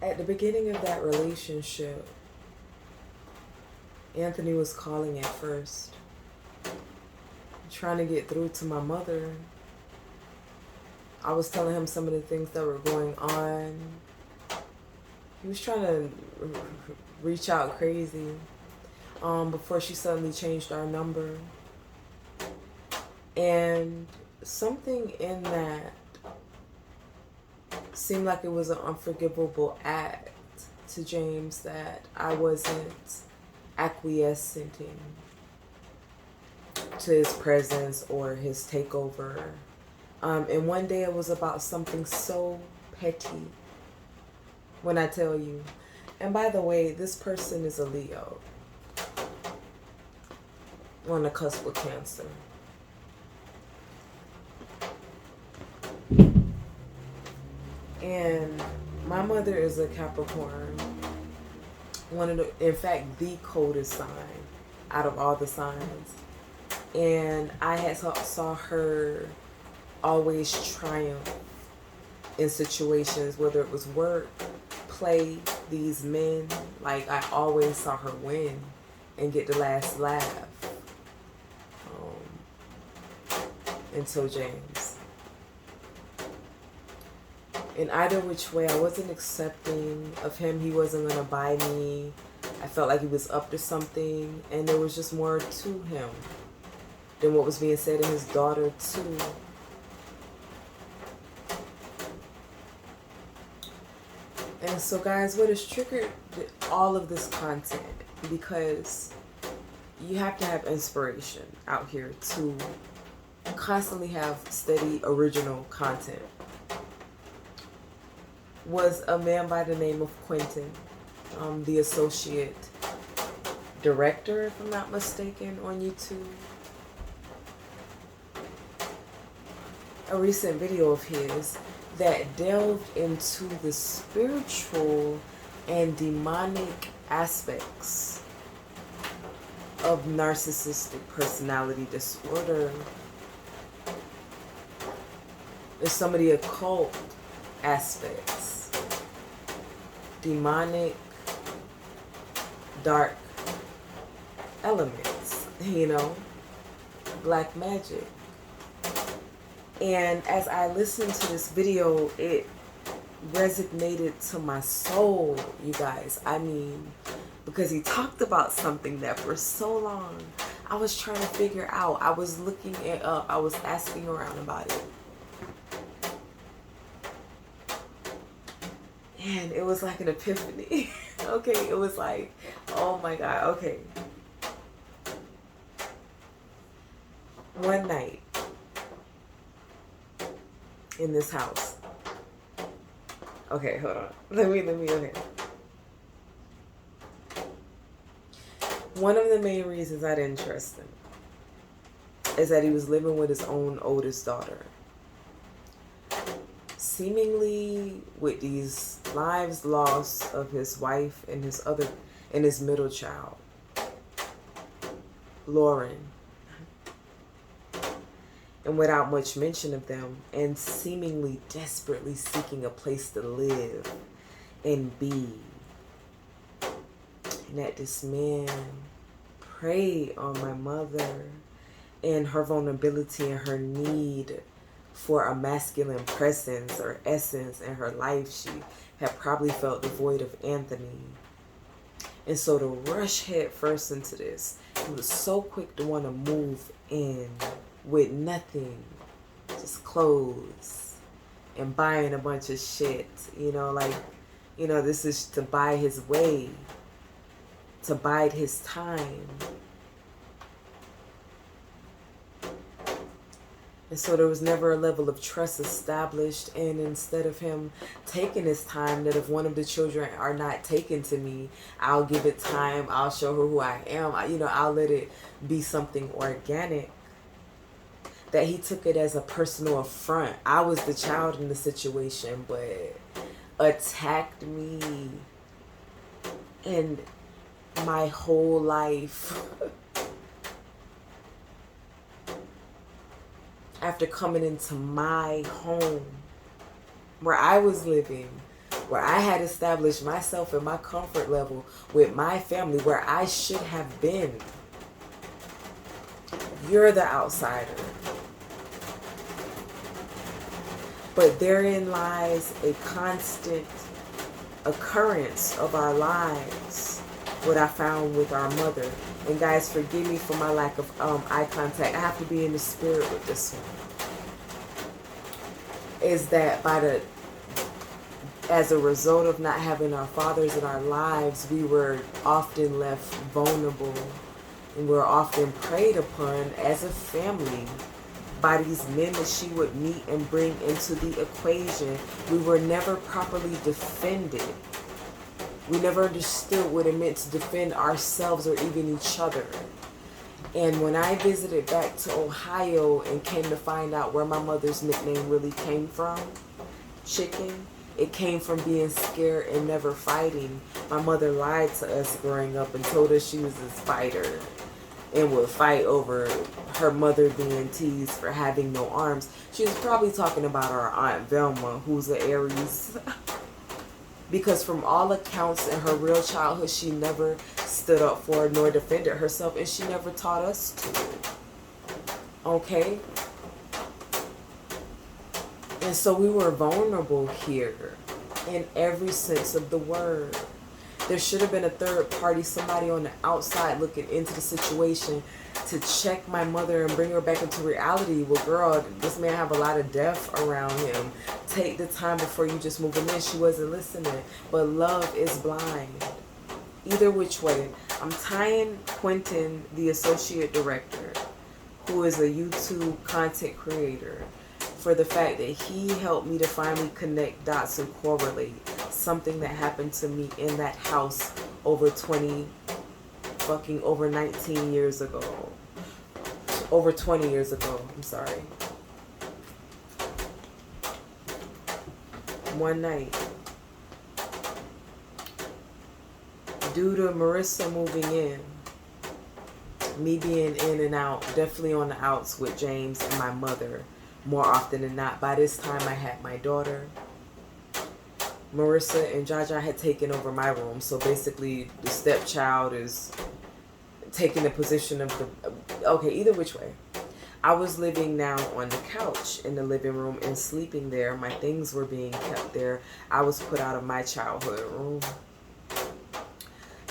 At the beginning of that relationship, Anthony was calling at first, trying to get through to my mother. I was telling him some of the things that were going on. He was trying to reach out crazy before she suddenly changed our number. And something in that seemed like it was an unforgivable act to James that I wasn't acquiescing to his presence or his takeover. And one day it was about something so petty. When I tell you, and by the way, this person is a Leo on the cusp of Cancer. And my mother is a Capricorn, one of the, in fact, the coldest sign out of all the signs. And I had saw her always triumph in situations, whether it was work, play, these men. Like, I always saw her win and get the last laugh. Until James. In either which way, I wasn't accepting of him. He wasn't going to buy me. I felt like he was up to something, and there was just more to him than what was being said to his daughter too. And so, guys, what has triggered all of this content, because you have to have inspiration out here to constantly have steady original content, was a man by the name of Quinton, the associate director, if I'm not mistaken, on YouTube. A recent video of his that delved into the spiritual and demonic aspects of narcissistic personality disorder. There's some of the occult aspects, demonic, dark elements, black magic. And as I listened to this video, it resonated to my soul, you guys. I mean, because he talked about something that for so long I was trying to figure out. I was looking it up. I was asking around about it. And it was like an epiphany. Okay, it was like, oh my God, okay. One night in this house. Okay, hold on. Let me, okay. One of the main reasons I didn't trust him is that he was living with his own oldest daughter. Seemingly with these lives lost of his wife and his middle child, Lauren. And without much mention of them, and seemingly desperately seeking a place to live and be. And that this man preyed on my mother and her vulnerability and her need for a masculine presence or essence in her life. She had probably felt devoid of Anthony. And so to rush head first into this, he was so quick to want to move in with nothing, just clothes and buying a bunch of shit, this is to buy his way, to bide his time. And so there was never a level of trust established. And instead of him taking his time, that if one of the children are not taken to me, I'll give it time. I'll show her who I am. I'll let it be something organic. That he took it as a personal affront. I was the child in the situation, but attacked me and my whole life. After coming into my home where I was living where I had established myself and my comfort level with my family, where I should have been. You're the outsider. But therein lies a constant occurrence of our lives, what I found with our mother. And guys, forgive me for my lack of eye contact. I have to be in the spirit with this one. Is that as a result of not having our fathers in our lives, we were often left vulnerable, and we're often preyed upon as a family by these men that she would meet and bring into the equation. We were never properly defended. We never understood what it meant to defend ourselves or even each other. And when I visited back to Ohio and came to find out where my mother's nickname really came from, Chicken, it came from being scared and never fighting. My mother lied to us growing up and told us she was this fighter and would fight over her mother being teased for having no arms. She was probably talking about our Aunt Velma, who's an Aries. Because from all accounts in her real childhood, she never stood up for nor defended herself, and she never taught us to. Okay? And so we were vulnerable here in every sense of the word. There should have been a third party, somebody on the outside looking into the situation to check my mother and bring her back into reality. Well, girl, this man have a lot of death around him. Take the time before you just move him in. She wasn't listening. But love is blind. Either which way. I'm tying Quinton, the associate director, who is a YouTube content creator, for the fact that he helped me to finally connect dots and correlate something that happened to me in that house over 19 years ago. Over 20 years ago, I'm sorry. One night, due to Marissa moving in, me being in and out, definitely on the outs with James and my mother, more often than not. By this time, I had my daughter. Marissa and Jaja had taken over my room. So basically, the stepchild is taking the position of the... Okay, either which way. I was living now on the couch in the living room and sleeping there. My things were being kept there. I was put out of my childhood room.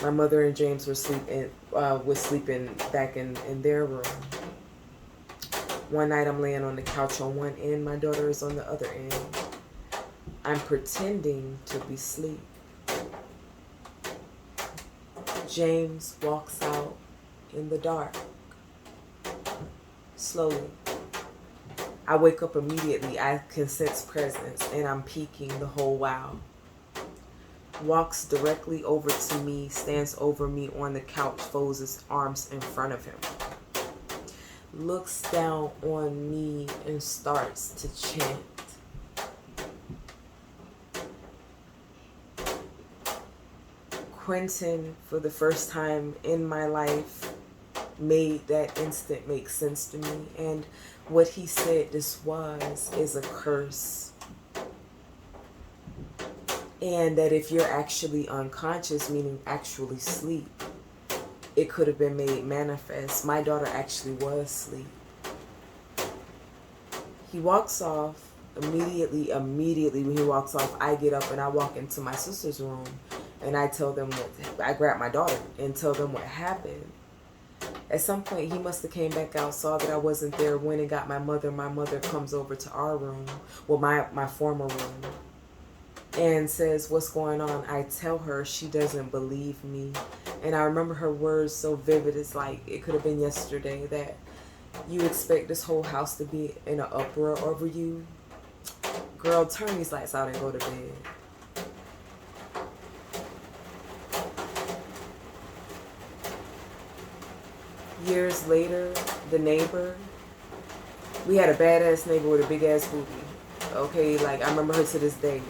My mother and James were sleeping back in their room. One night I'm laying on the couch on one end, my daughter is on the other end. I'm pretending to be asleep. James walks out in the dark. Slowly. I wake up immediately. I can sense presence and I'm peeking the whole while. Walks directly over to me, stands over me on the couch, folds his arms in front of him. Looks down on me and starts to chant. Quinton, for the first time in my life, made that instant make sense to me. And what he said this is a curse. And that if you're actually unconscious, meaning actually sleep, it could have been made manifest. My daughter actually was asleep. He walks off. Immediately when he walks off, I get up and I walk into my sister's room and I tell them I grab my daughter and tell them what happened. At some point, he must have came back out, saw that I wasn't there, went and got my mother. My mother comes over to our room, well, my former room, and says, "What's going on?" I tell her. She doesn't believe me. And I remember her words so vivid. It's like it could have been yesterday, that you expect this whole house to be in an uproar over you. Girl, turn these lights out and go to bed. Years later, the neighbor, we had a badass neighbor with a big ass booty. Okay, like I remember her to this day.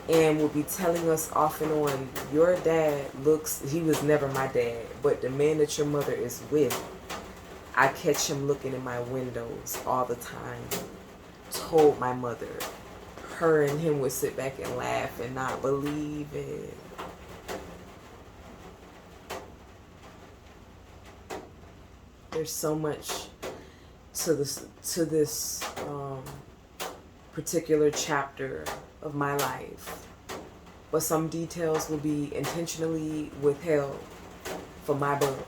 And would be telling us off and on, your dad he was never my dad, but the man that your mother is with, I catch him looking in my windows all the time. Told my mother, her and him would sit back and laugh and not believe it. There's so much to this particular chapter of my life, but some details will be intentionally withheld for my book.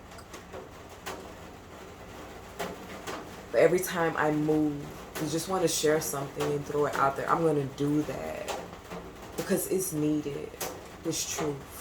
But every time I move, you just want to share something and throw it out there, I'm going to do that because it's needed. It's truth.